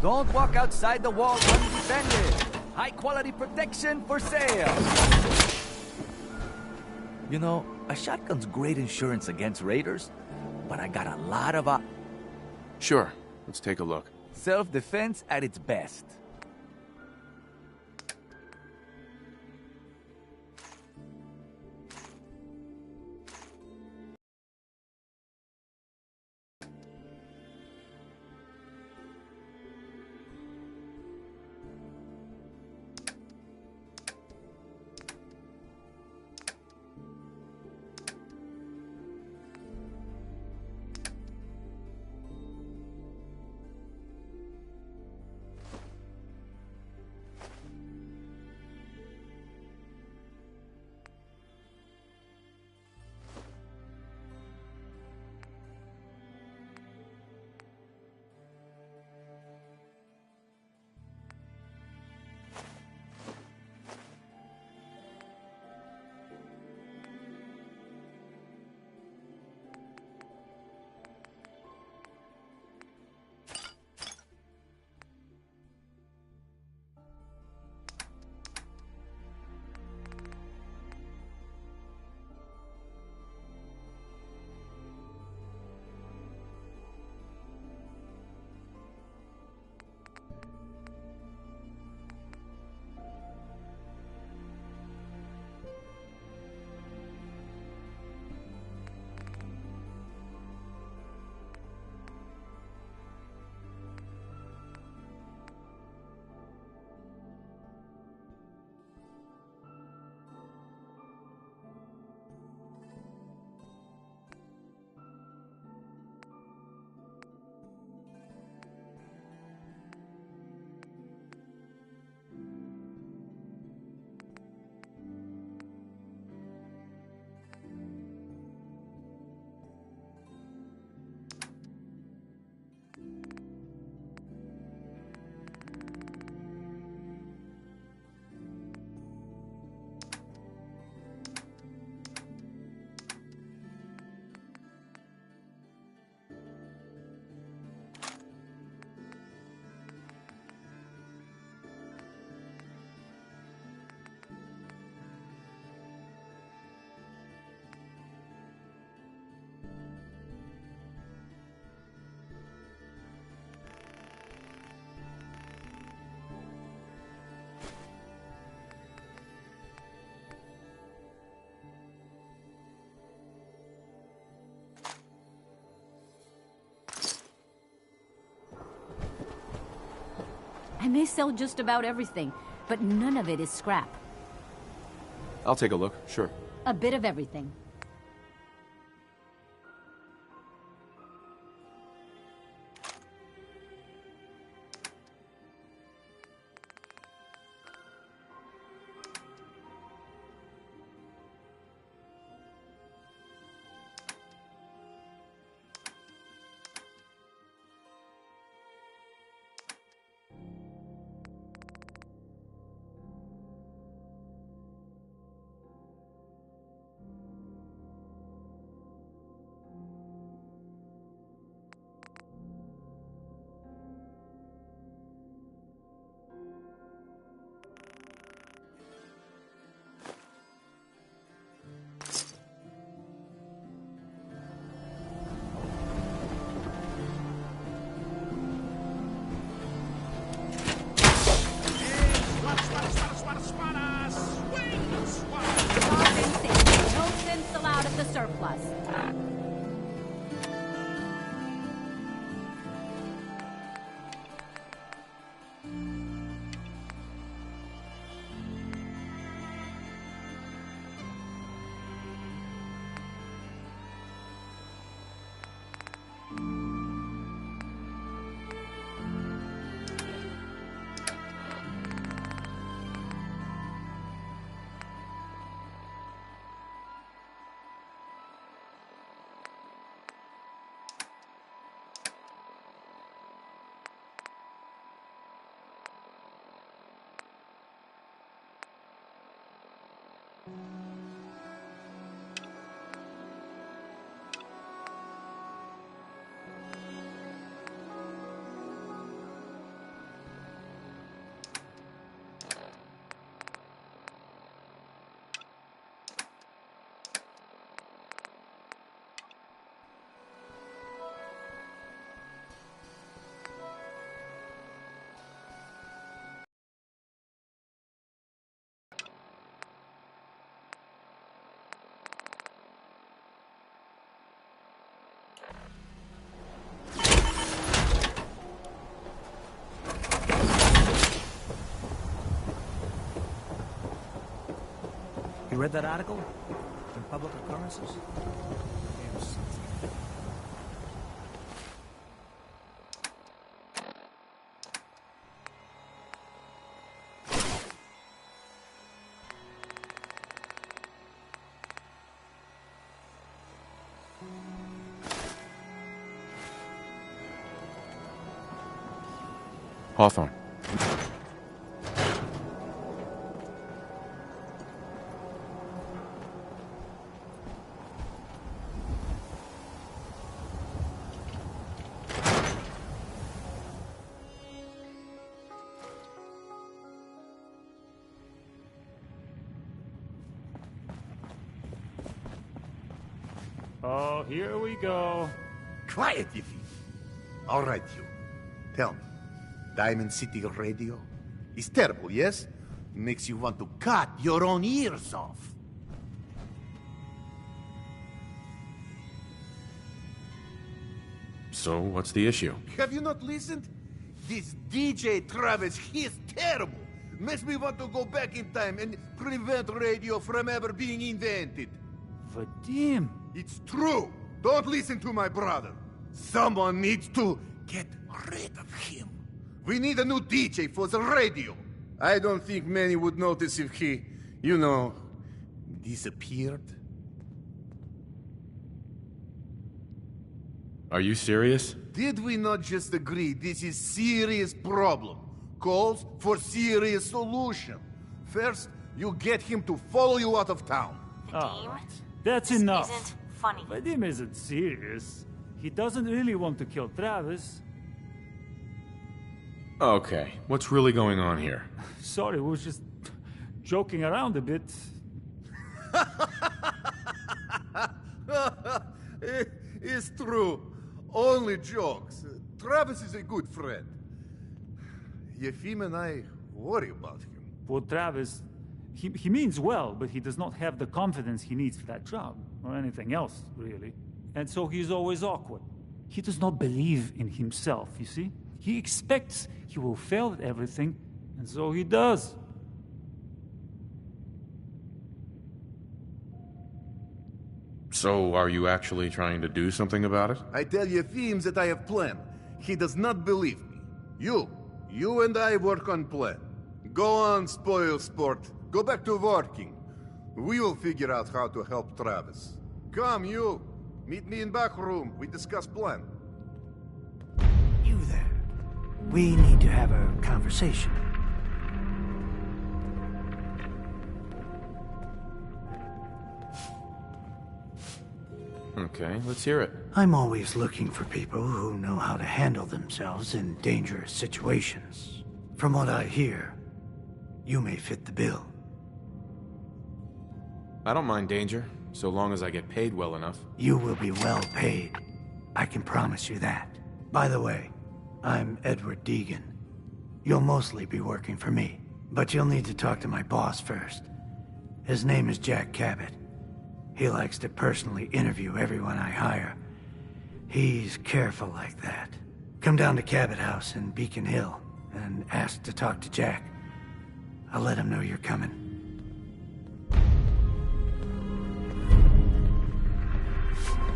Don't walk outside the walls undefended. High-quality protection for sale. You know, a shotgun's great insurance against raiders, but I got a lot of Sure, let's take a look. self-defense at its best. I may sell just about everything, but none of it is scrap. I'll take a look, sure. A bit of everything. Surplus. You read that article? In Public Occurrences? Hawthorne. Oh, here we go. Quiet, Iffy. All right, you. Tell me, Diamond City Radio is terrible, yes? Makes you want to cut your own ears off. So, what's the issue? Have you not listened? This DJ Travis, he's terrible. Makes me want to go back in time and prevent radio from ever being invented. Vadim. It's true. Don't listen to my brother. Someone needs to get rid of him. We need a new DJ for the radio. I don't think many would notice if he, you know, disappeared. Are you serious? Did we not just agree this is serious problem? Calls for serious solution. First, you get him to follow you out of town. All right. That's This enough. isn't funny. Vadim isn't serious. He doesn't really want to kill Travis. Okay, what's really going on here? Sorry, we was just joking around a bit. It's true. Only jokes. Travis is a good friend. Yefim and I worry about him. Poor Travis, he means well, but he does not have the confidence he needs for that job, or anything else, really. And so he's always awkward. He does not believe in himself, you see? He expects he will fail at everything, and so he does. So, are you actually trying to do something about it? I tell Yefim that I have plan. He does not believe me. You and I work on plan. Go on, spoil sport. Go back to working. We will figure out how to help Travis. Come, you. Meet me in back room. We discuss plan. You there. We need to have a conversation. Okay, let's hear it. I'm always looking for people who know how to handle themselves in dangerous situations. From what I hear, you may fit the bill. I don't mind danger, so long as I get paid well enough. You will be well paid. I can promise you that. By the way, I'm Edward Deegan. You'll mostly be working for me, but you'll need to talk to my boss first. His name is Jack Cabot. He likes to personally interview everyone I hire. He's careful like that. Come down to Cabot House in Beacon Hill and ask to talk to Jack. I'll let him know you're coming.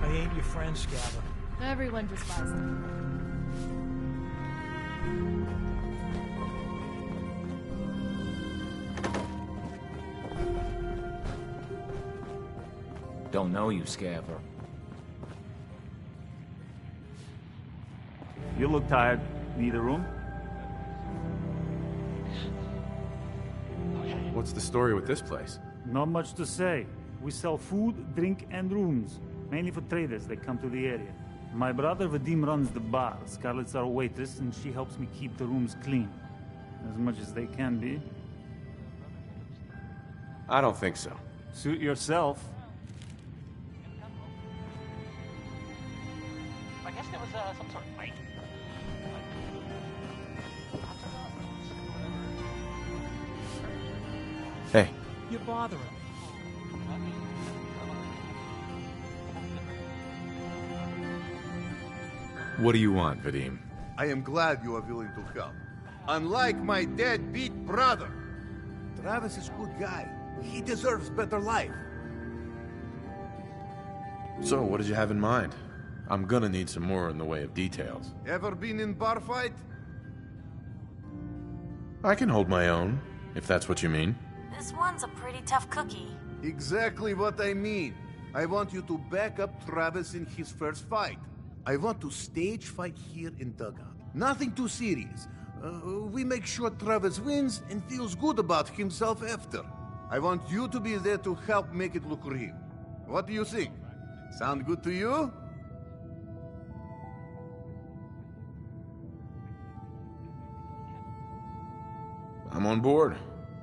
I ain't your friend, Scabber. Everyone despises him. Don't know you, Scaver. You look tired. Need a room? What's the story with this place? Not much to say. We sell food, drink, and rooms. Mainly for traders that come to the area. My brother Vadim runs the bar. Scarlett's our waitress, and she helps me keep the rooms clean. As much as they can be. I don't think so. Suit yourself. I guess there was some sort of fight. Hey, You're bothering. what do you want, Vadim? I am glad you are willing to help. Unlike my deadbeat brother. Travis is a good guy. He deserves better life. So, what did you have in mind? I'm gonna need some more in the way of details. Ever been in bar fight? I can hold my own, if that's what you mean. This one's a pretty tough cookie. Exactly what I mean. I want you to back up Travis in his first fight. I want to stage fight here in Dugout. Nothing too serious. We make sure Travis wins and feels good about himself after. I want you to be there to help make it look real. What do you think? Sound good to you? I'm on board.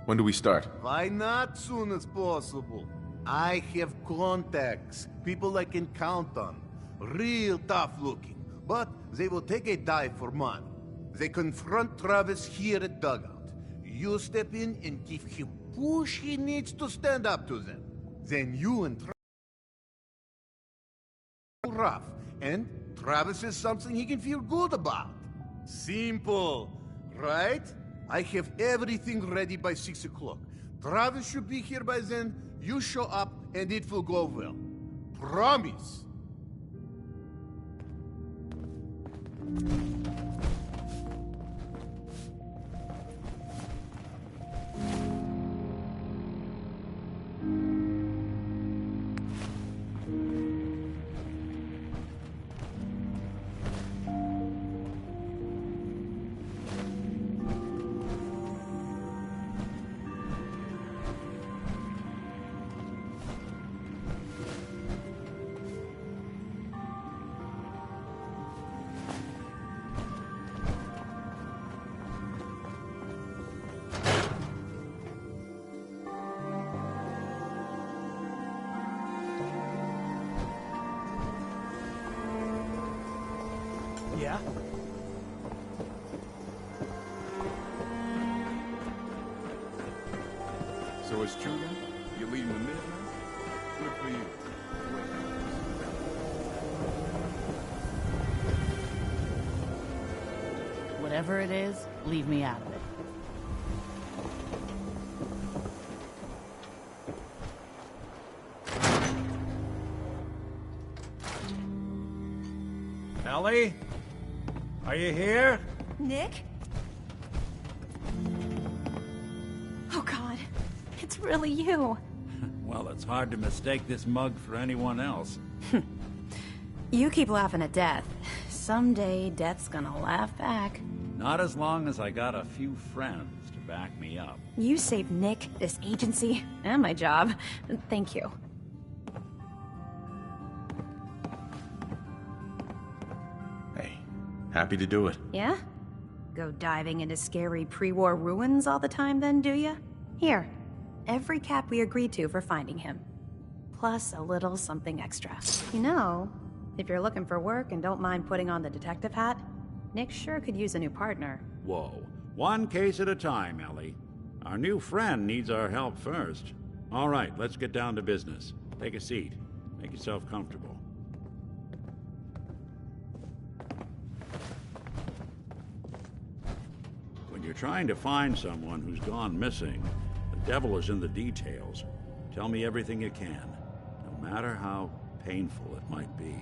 When do we start? Why not soon as possible? I have contacts, people I can count on. Real tough looking, but they will take a dive for money. They confront Travis here at Dugout. You step in and give him push he needs to stand up to them. Then you and Travis rough, and Travis is something he can feel good about. Simple, right? I have everything ready by 6 o'clock. Travis should be here by then. You show up, and it will go well. Promise. Yeah? So it's true then? You're leading the Minutemen? Good for you. Whatever it is, leave me out of it. Ellie? Are you here? Nick? Oh God, it's really you. Well, it's hard to mistake this mug for anyone else. You keep laughing at death. Someday, death's gonna laugh back. Not as long as I got a few friends to back me up. You saved Nick, this agency, and my job. Thank you. Happy to do it. Yeah? Go diving into scary pre-war ruins all the time then, do ya? Here, every cap we agreed to for finding him. Plus a little something extra. You know, if you're looking for work and don't mind putting on the detective hat, Nick sure could use a new partner. Whoa. One case at a time, Ellie. Our new friend needs our help first. All right, let's get down to business. Take a seat. Make yourself comfortable. When you're trying to find someone who's gone missing, the devil is in the details. Tell me everything you can, no matter how painful it might be.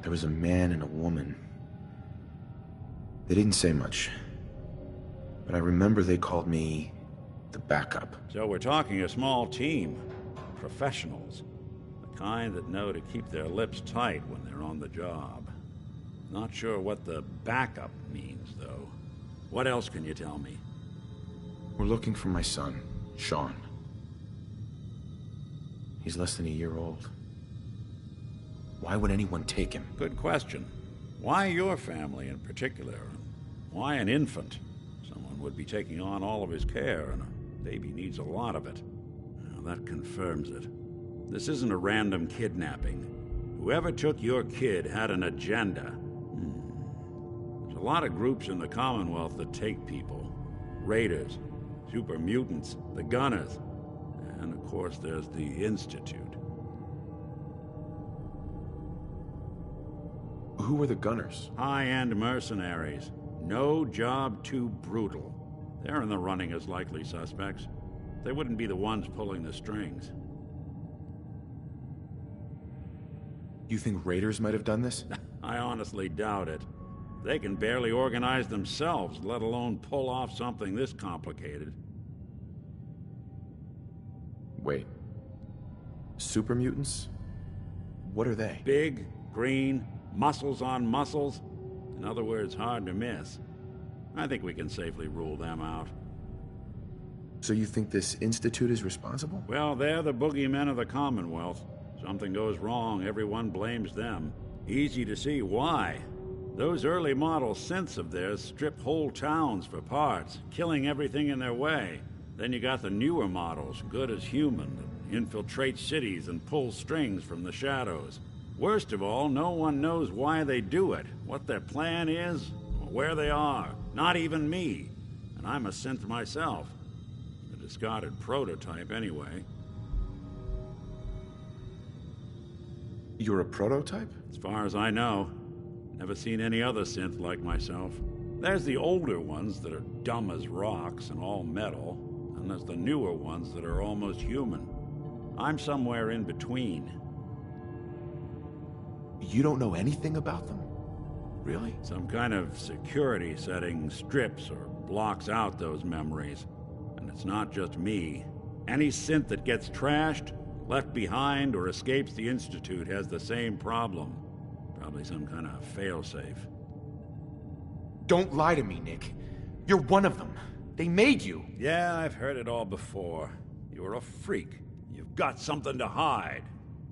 There was a man and a woman. They didn't say much, but I remember they called me the backup. So we're talking a small team. Professionals. The kind that know to keep their lips tight when they're on the job. Not sure what the backup means, though. What else can you tell me? We're looking for my son, Sean. He's less than a year old. Why would anyone take him? Good question. Why your family in particular? Why an infant? Someone would be taking on all of his care, and a baby needs a lot of it. Now, that confirms it. This isn't a random kidnapping. Whoever took your kid had an agenda. There's a lot of groups in the Commonwealth that take people. Raiders, super mutants, the Gunners, and of course there's the Institute. Who were the gunners? High-end mercenaries. No job too brutal. They're in the running as likely suspects. They wouldn't be the ones pulling the strings. You think raiders might have done this? I honestly doubt it. They can barely organize themselves, let alone pull off something this complicated. Wait. Super mutants? What are they? Big, green, muscles on muscles. In other words, hard to miss. I think we can safely rule them out. So you think this Institute is responsible? Well, they're the boogeymen of the Commonwealth. Something goes wrong, everyone blames them. Easy to see why. Those early model synths of theirs strip whole towns for parts, killing everything in their way. Then you got the newer models, good as human, that infiltrate cities and pull strings from the shadows. Worst of all, no one knows why they do it, what their plan is, or where they are. Not even me. And I'm a synth myself. A discarded prototype, anyway. You're a prototype? As far as I know. Never seen any other synth like myself. There's the older ones that are dumb as rocks and all metal, and there's the newer ones that are almost human. I'm somewhere in between. You don't know anything about them? Really? Some kind of security setting strips or blocks out those memories. And it's not just me. Any synth that gets trashed, left behind, or escapes the Institute has the same problem. Probably some kind of failsafe. Don't lie to me, Nick. You're one of them. They made you. Yeah, I've heard it all before. You're a freak. You've got something to hide.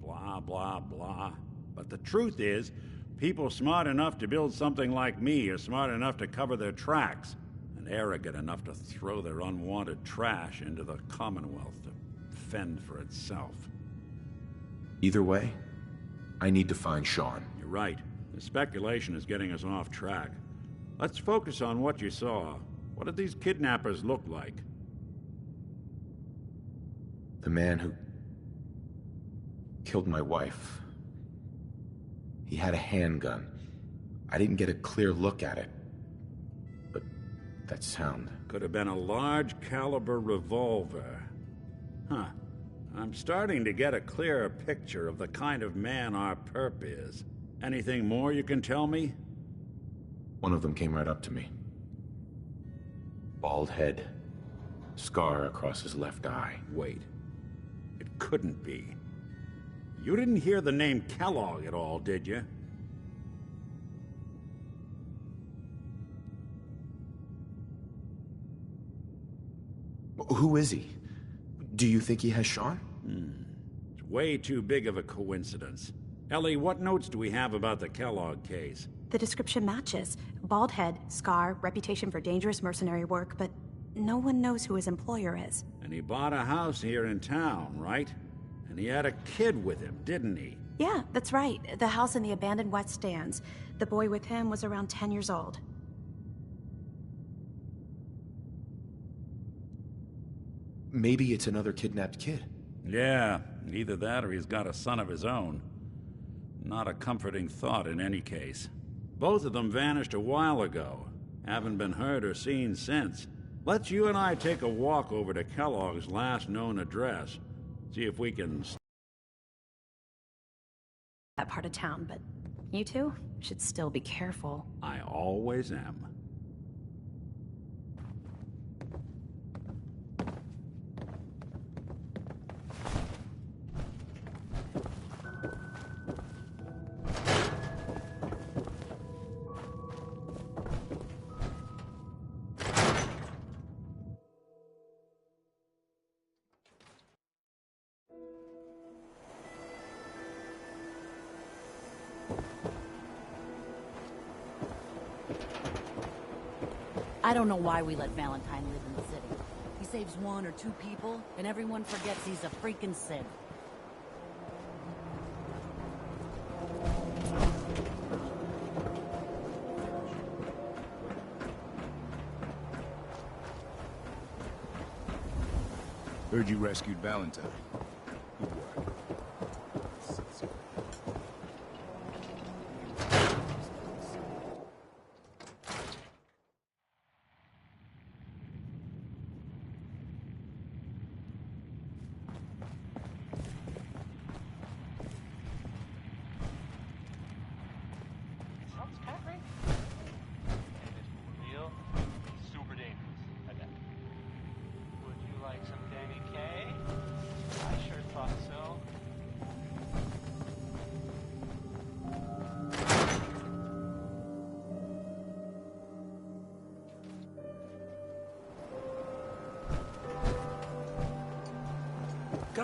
Blah, blah, blah. But the truth is, people smart enough to build something like me are smart enough to cover their tracks, and arrogant enough to throw their unwanted trash into the Commonwealth to fend for itself. Either way, I need to find Sean. You're right. The speculation is getting us off track. Let's focus on what you saw. What did these kidnappers look like? The man who killed my wife. He had a handgun. I didn't get a clear look at it. But that sound... Could have been a large caliber revolver. Huh. I'm starting to get a clearer picture of the kind of man our perp is. Anything more you can tell me? One of them came right up to me. Bald head. Scar across his left eye. Wait. It couldn't be. You didn't hear the name Kellogg at all, did you? Who is he? Do you think he has Sean? It's way too big of a coincidence. Ellie, what notes do we have about the Kellogg case? The description matches. Bald head, scar, reputation for dangerous mercenary work, but no one knows who his employer is. And he bought a house here in town, right? And he had a kid with him, didn't he? Yeah, that's right. The house in the abandoned West Stands. The boy with him was around 10 years old. Maybe it's another kidnapped kid. Yeah, either that or he's got a son of his own. Not a comforting thought in any case. Both of them vanished a while ago. Haven't been heard or seen since. Let's you and I take a walk over to Kellogg's last known address. See if we can... That part of town, but you two should still be careful. I always am. I don't know why we let Valentine live in the city. He saves one or two people, and everyone forgets he's a freaking Sith. Heard you rescued Valentine. Good work.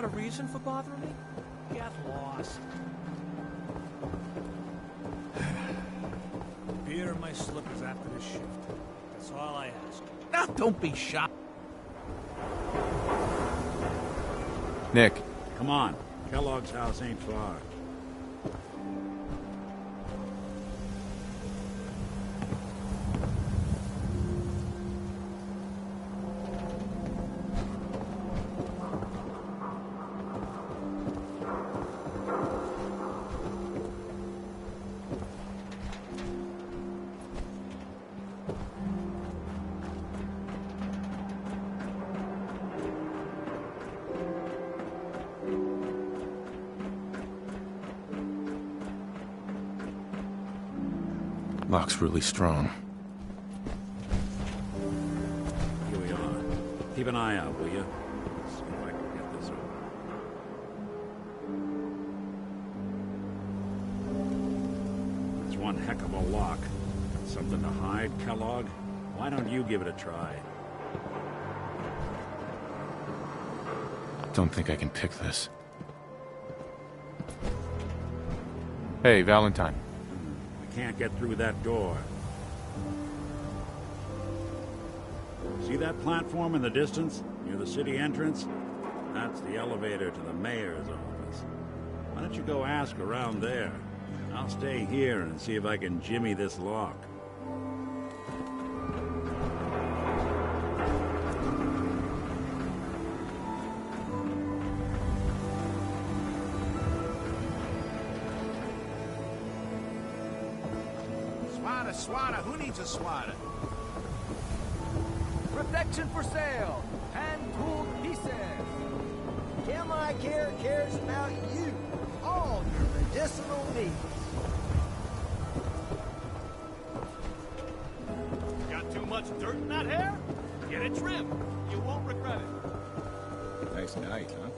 got a reason for bothering me? Get lost. Beer and my slippers after this shift. That's all I ask. Now, don't be shy. Nick. Come on. Kellogg's house ain't far. Lock's really strong. Here we are. Keep an eye out, will you? See if I can get this open. It's one heck of a lock. Something to hide, Kellogg? Why don't you give it a try? Don't think I can pick this. Hey, Valentine. Can't get through that door. See that platform in the distance, near the city entrance? That's the elevator to the mayor's office. Why don't you go ask around there? I'll stay here and see if I can jimmy this lock. Swatter, who needs a swatter? Protection for sale. Hand-tooled pieces. Chemi Care cares about you. All your medicinal needs. Got too much dirt in that hair? Get it trimmed. You won't regret it. Nice night, huh?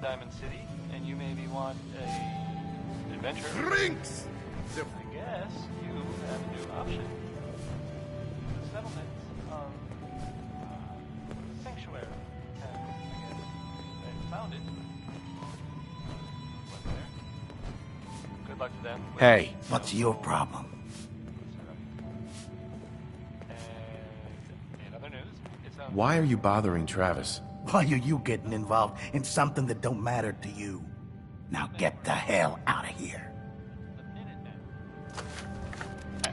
Diamond City, and you maybe want a adventure. Drinks! I guess you have a new option. The settlement of Sanctuary. I guess they found it. Went there. Good luck to them. Hey, what's your problem? And in other news, it's Why are you bothering Travis? Why are you getting involved in something that don't matter to you? Now get the hell out of here.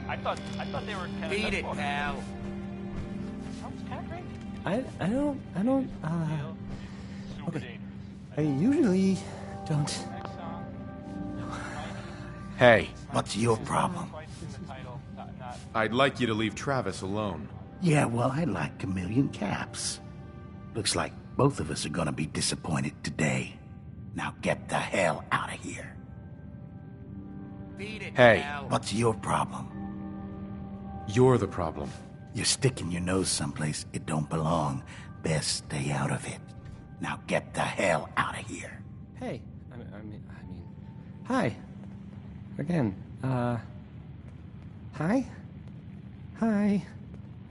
I thought they were kind of. Beat it, pal. Sounds kind of great. I don't, okay. I usually don't. Hey. What's your problem? I'd like you to leave Travis alone. Yeah, well, I like chameleon caps. Looks like both of us are gonna be disappointed today. Now get the hell out of here. Beat it, Hey. pal. What's your problem? You're the problem. You're sticking your nose someplace it don't belong. Best stay out of it. Now get the hell out of here. Hey, I mean, hi. Again, hi? Hi.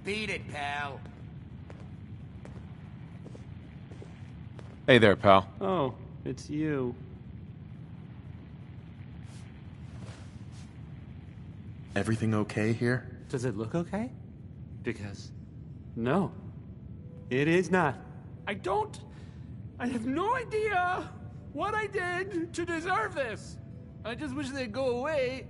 Beat it, pal. Hey there, pal. Oh, it's you. Everything okay here? Does it look okay? Because, no, it is not. I have no idea what I did to deserve this. I just wish they'd go away.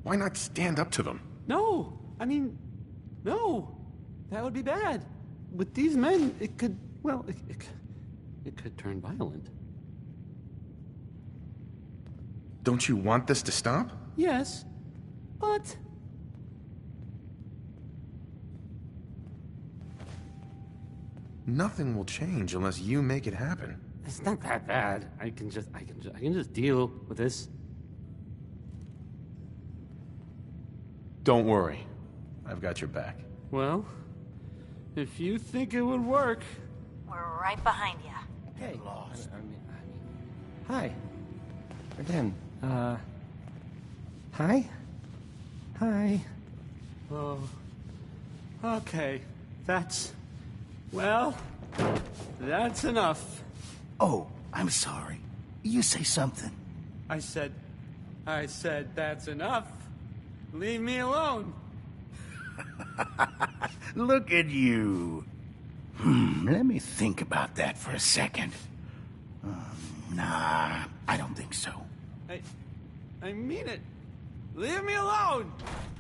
Why not stand up to them? No, I mean, no. That would be bad. With these men, it could, well, it could turn violent. Don't you want this to stop? Yes, but Nothing will change unless you make it happen. It's not that bad. I can just deal with this. Don't worry. I've got your back. Well, if you think it would work. We're right behind you. Hey, lost. Hi. Again, hi? Hi. Oh. Okay. That's enough. Oh, I'm sorry. You say something. I said that's enough. Leave me alone. Look at you. Let me think about that for a second. Nah, I don't think so. I mean it. Leave me alone.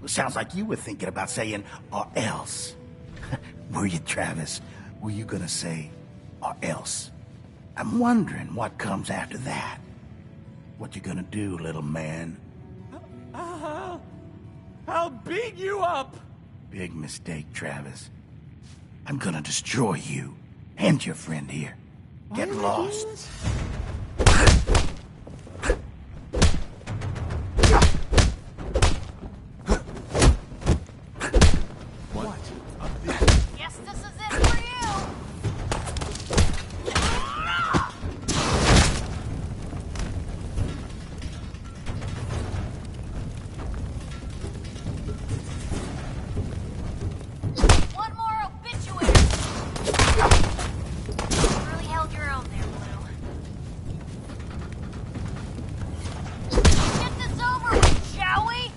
Sounds like you were thinking about saying, or else. Were you, Travis? Were you gonna say, or else? I'm wondering what comes after that. What you gonna do, little man? I'll beat you up. Big mistake, Travis. I'm gonna destroy you and your friend here. Get lost. Guess this is it for you. One more obituary. Really held your own there, Blue. Get this over with, shall we?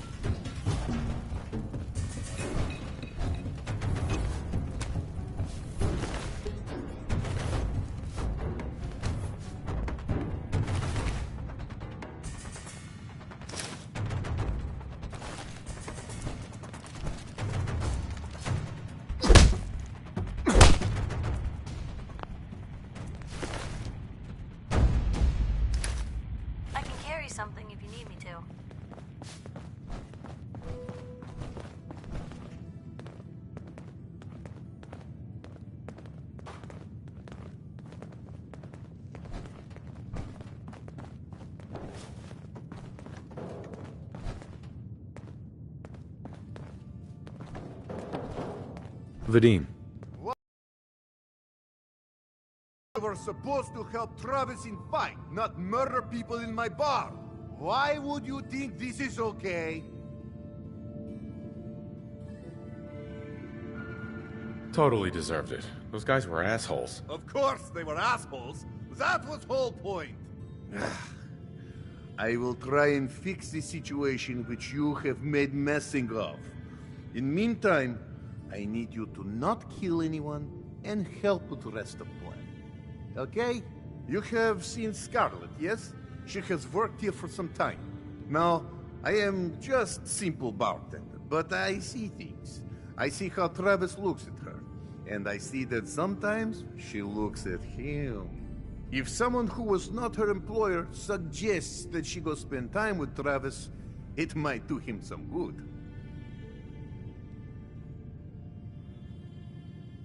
I can carry something if you need me to. Vadim. We were supposed to help Travis in fight, not murder people in my bar. Why would you think this is okay? Totally deserved it. Those guys were assholes. Of course they were assholes. That was whole point. I will try and fix the situation which you have made messing of. In meantime, I need you to not kill anyone and help with the rest of the plan. Okay? You have seen Scarlet, yes? She has worked here for some time. Now, I am just simple bartender, but I see things. I see how Travis looks at her, and I see that sometimes she looks at him. If someone who was not her employer suggests that she go spend time with Travis, it might do him some good.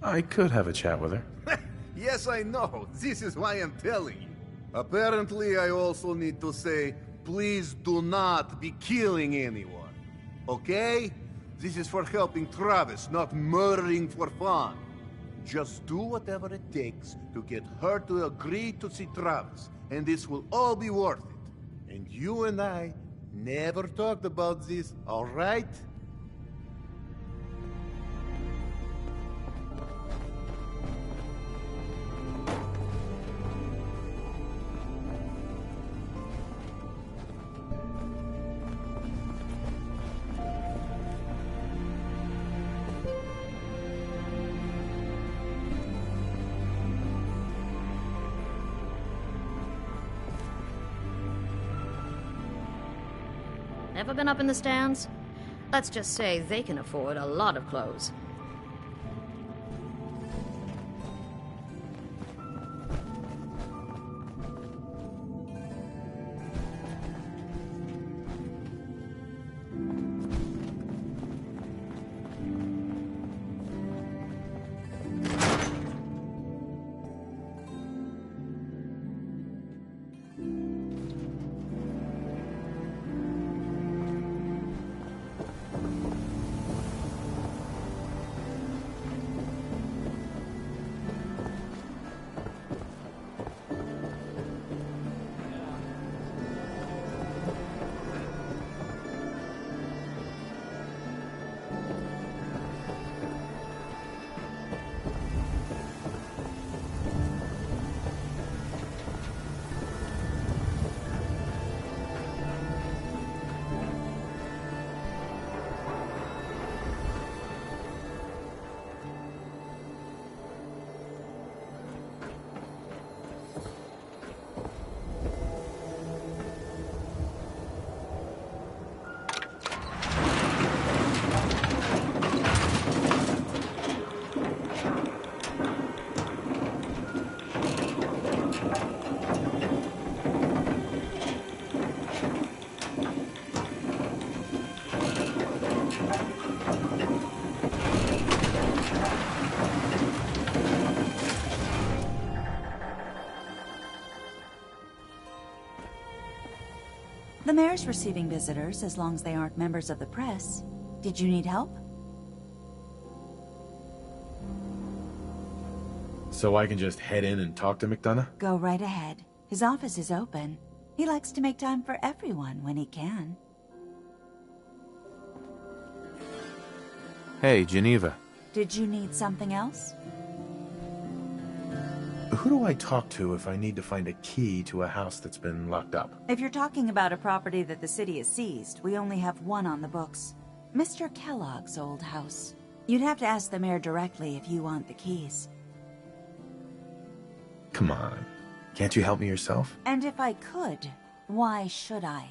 I could have a chat with her. Yes, I know. This is why I'm telling you. Apparently, I also need to say, please do not be killing anyone. Okay? This is for helping Travis, not murdering for fun. Just do whatever it takes to get her to agree to see Travis, and this will all be worth it. And you and I never talked about this, all right? Ever been up in the stands? Let's just say they can afford a lot of clothes. The mayor's receiving visitors as long as they aren't members of the press. Did you need help? So I can just head in and talk to McDonough? Go right ahead. His office is open. He likes to make time for everyone when he can. Hey, Geneva. Did you need something else? Who do I talk to if I need to find a key to a house that's been locked up? If you're talking about a property that the city has seized, we only have one on the books. Mr. Kellogg's old house. You'd have to ask the mayor directly if you want the keys. Come on. Can't you help me yourself? And if I could, why should I?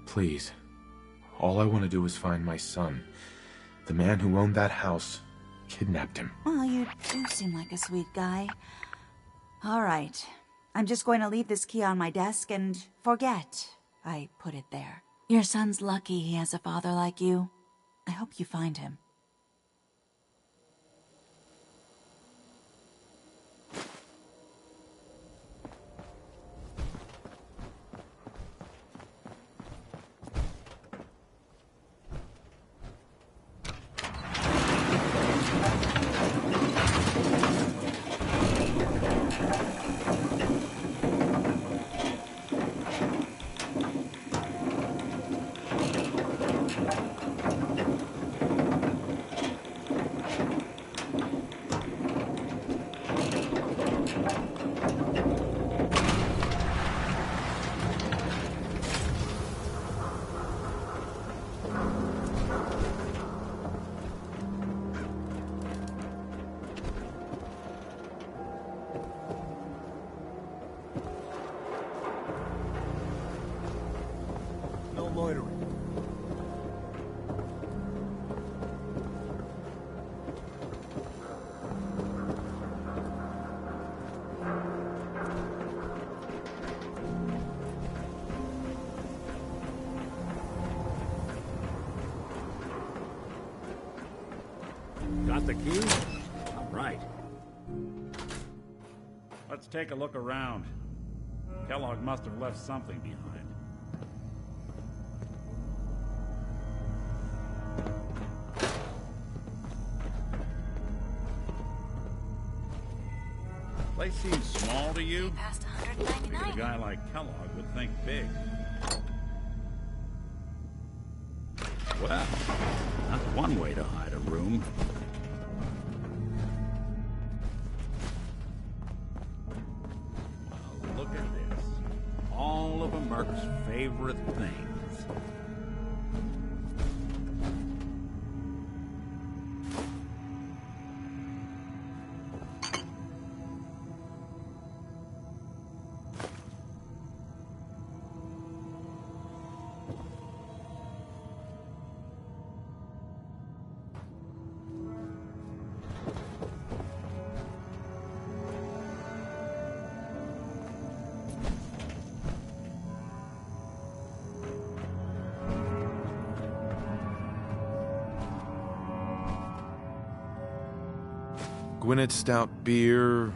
Please. All I want to do is find my son. The man who owned that house kidnapped him. Well, you do seem like a sweet guy. All right. I'm just going to leave this key on my desk and forget I put it there. Your son's lucky he has a father like you. I hope you find him. Got the key? All right. Let's take a look around. Kellogg must have left something behind. Place seems small to you? Past A 199. guy like Kellogg would think big. Well, that's one way to hide a room. Well, look at this. All of a Merc's favorite things. Gwinnett Stout beer,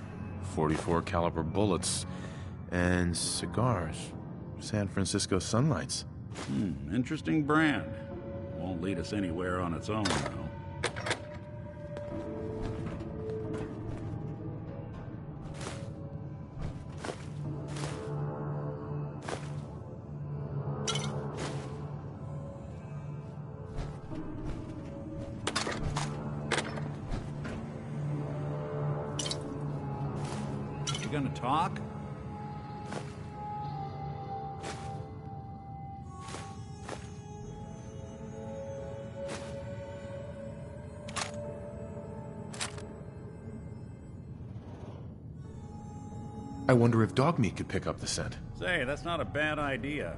44 caliber bullets, and cigars. San Francisco Sunlights. Interesting brand. Won't lead us anywhere on its own, though. You gonna talk? I wonder if dog meat could pick up the scent. Say, that's not a bad idea.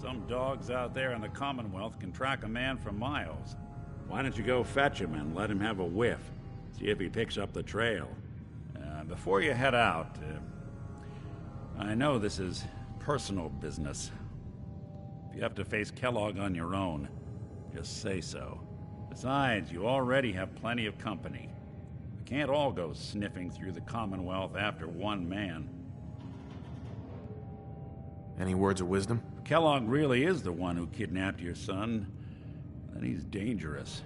Some dogs out there in the Commonwealth can track a man for miles. Why don't you go fetch him and let him have a whiff? See if he picks up the trail. Before you head out, I know this is personal business. If you have to face Kellogg on your own, Just say so. Besides, you already have plenty of company. We can't all go sniffing through the Commonwealth after one man. Any words of wisdom? If Kellogg really is the one who kidnapped your son, then he's dangerous.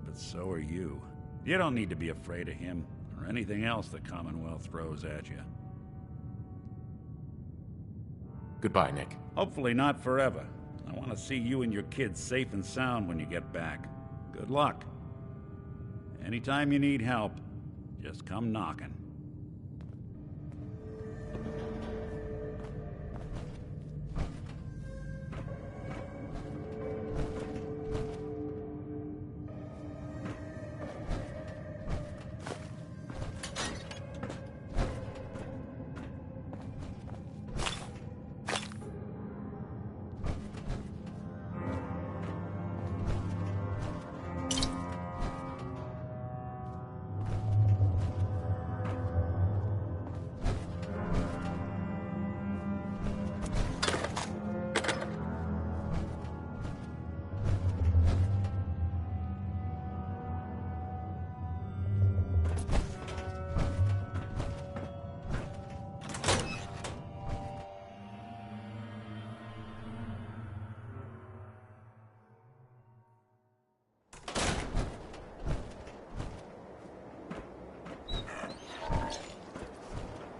But so are you. You don't need to be afraid of him, or anything else the Commonwealth throws at you. Goodbye, Nick. Hopefully not forever. I want to see you and your kids safe and sound when you get back. Good luck. Anytime you need help, just come knocking.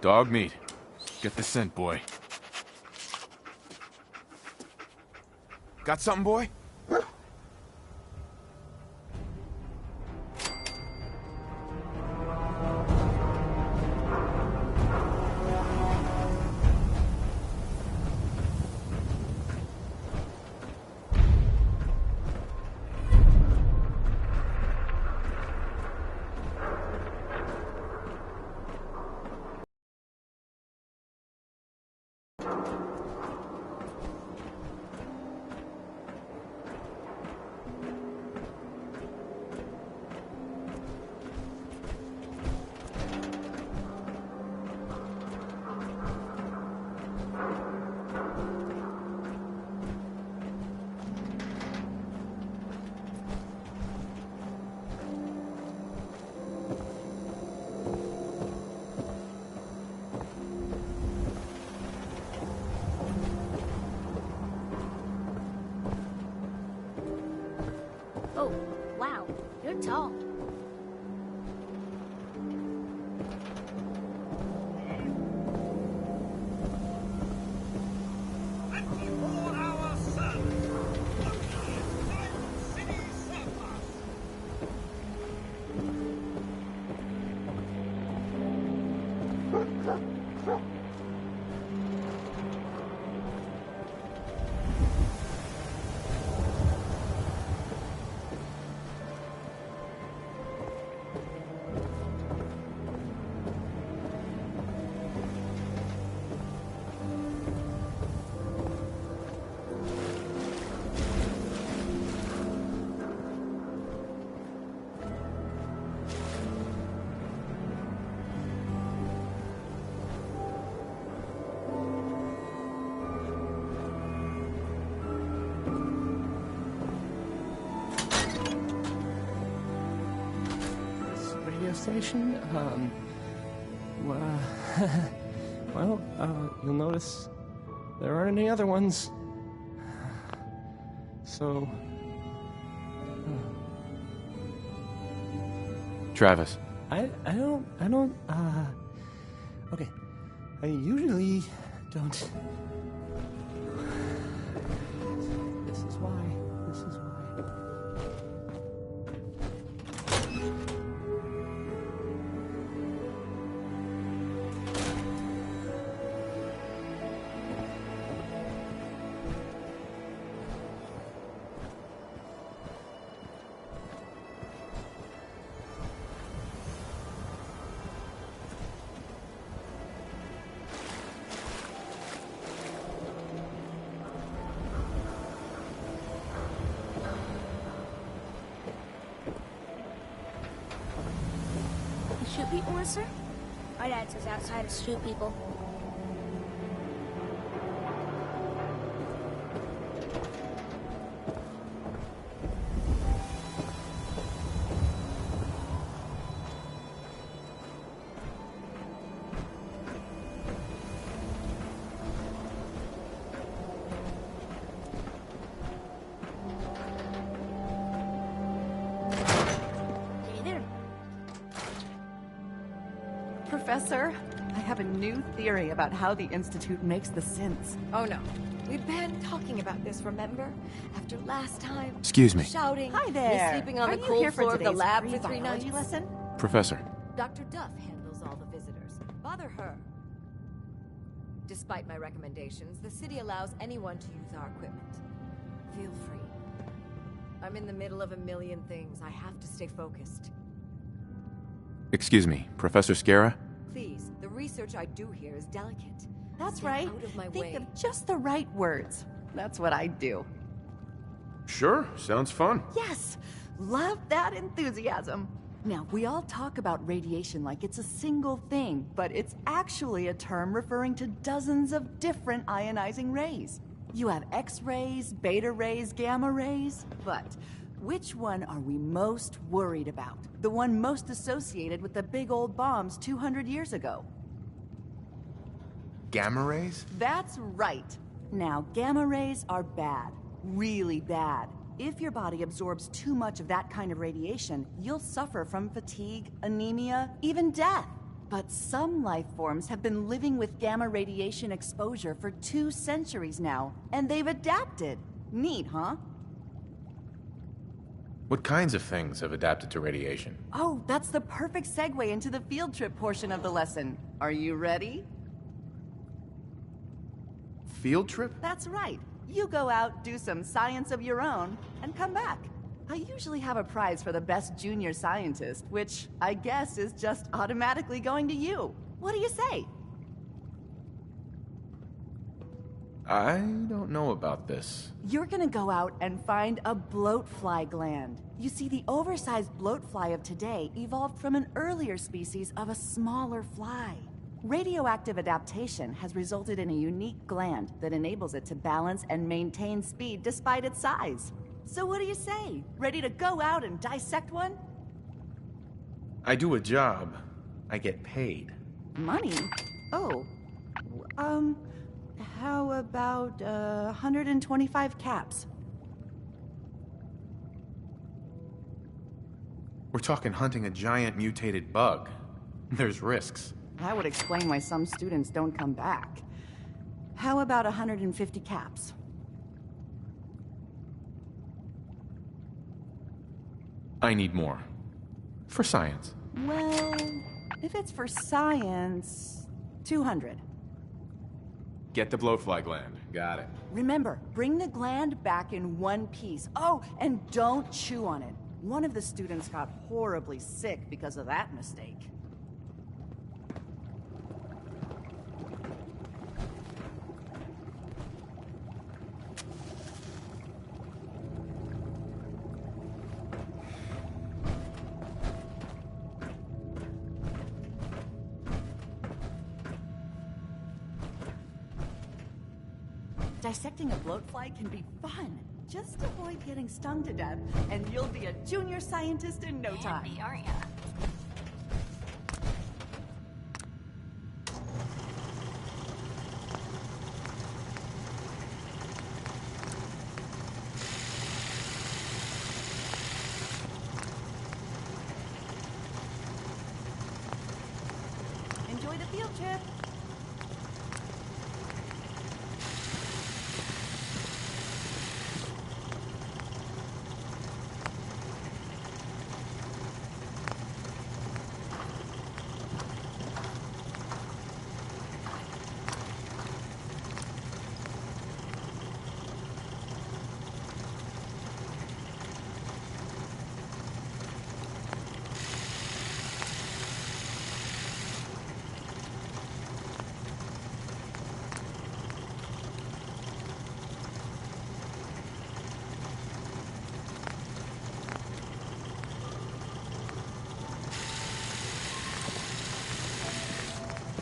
Dog meat. Get the scent, boy. Got something, boy? Oh, wow. You're tall. Station? Well, you'll notice there aren't any other ones. So... Travis. I don't, okay. I usually don't... This is why. Shoot people, sir? My dad says outside is shoot people. Professor, I have a new theory about how the Institute makes the synths. Oh no. We've been talking about this, remember? After last time. Excuse me. Shouting. Hi there. Me sleeping on Are the you cold here for floor of the today's lab free for 3 biology nights. lesson? Professor. Dr. Duff handles all the visitors. Bother her. Despite my recommendations, the city allows anyone to use our equipment. Feel free. I'm in the middle of a million things. I have to stay focused. Excuse me, Professor Scara? Please, the research I do here is delicate. That's Stay right. out of my Think way. of just the right words. That's what I do. Sure, sounds fun. Yes! Love that enthusiasm. Now, we all talk about radiation like it's a single thing, but it's actually a term referring to dozens of different ionizing rays. You have X-rays, beta rays, gamma rays, but which one are we most worried about? The one most associated with the big old bombs 200 years ago. Gamma rays? That's right. Now, gamma rays are bad. Really bad. If your body absorbs too much of that kind of radiation, you'll suffer from fatigue, anemia, even death. But some life forms have been living with gamma radiation exposure for 2 centuries now, and they've adapted. Neat, huh? What kinds of things have adapted to radiation? Oh, that's the perfect segue into the field trip portion of the lesson. Are you ready? Field trip? That's right. You go out, do some science of your own, and come back. I usually have a prize for the best junior scientist, which I guess is just automatically going to you. What do you say? I don't know about this. You're gonna go out and find a bloatfly gland. You see, the oversized bloatfly of today evolved from an earlier species of a smaller fly. Radioactive adaptation has resulted in a unique gland that enables it to balance and maintain speed despite its size. So what do you say? Ready to go out and dissect one? I do a job. I get paid. Money? Oh. How about 125 caps? We're talking hunting a giant mutated bug. There's risks. That would explain why some students don't come back. How about 150 caps? I need more. For science. Well, if it's for science, 200. Get the blowfly gland. Got it. Remember, bring the gland back in one piece. Oh, and don't chew on it. One of the students got horribly sick because of that mistake. Dissecting a bloatfly can be fun. Just avoid getting stung to death, and you'll be a junior scientist in no time. Handy, aren't ya? Enjoy the field trip.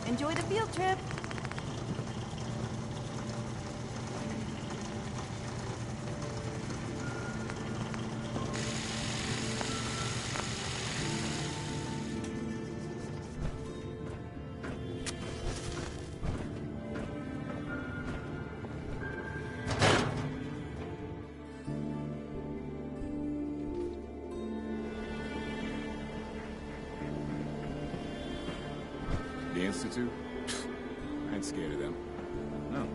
Enjoy the field trip. Institute? I ain't scared of them. No,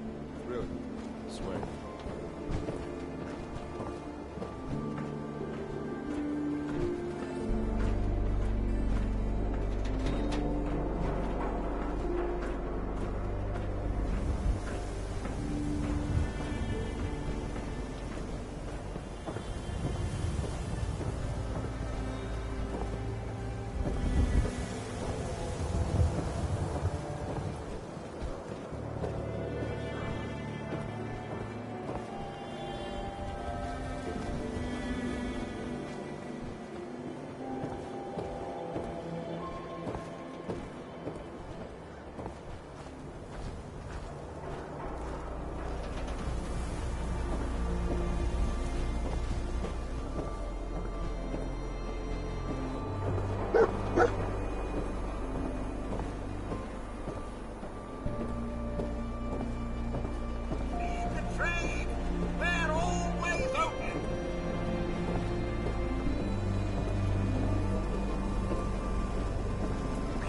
really. Swear.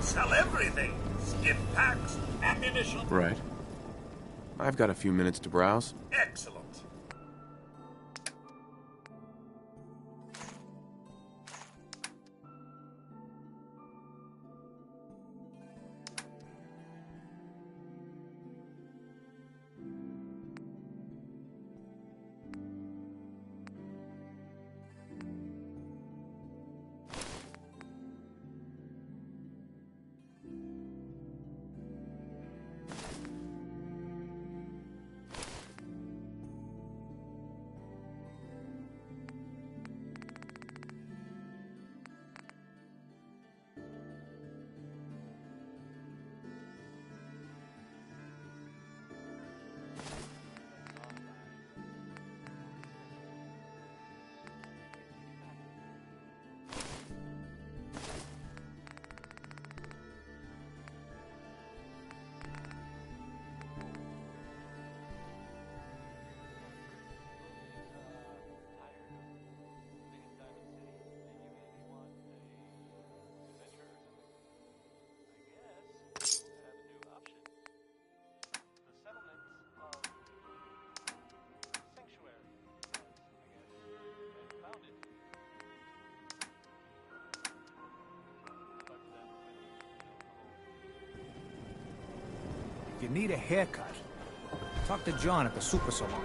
Sell everything. Skin packs, ammunition. Right. I've got a few minutes to browse. Excellent. If you need a haircut, talk to John at the super salon.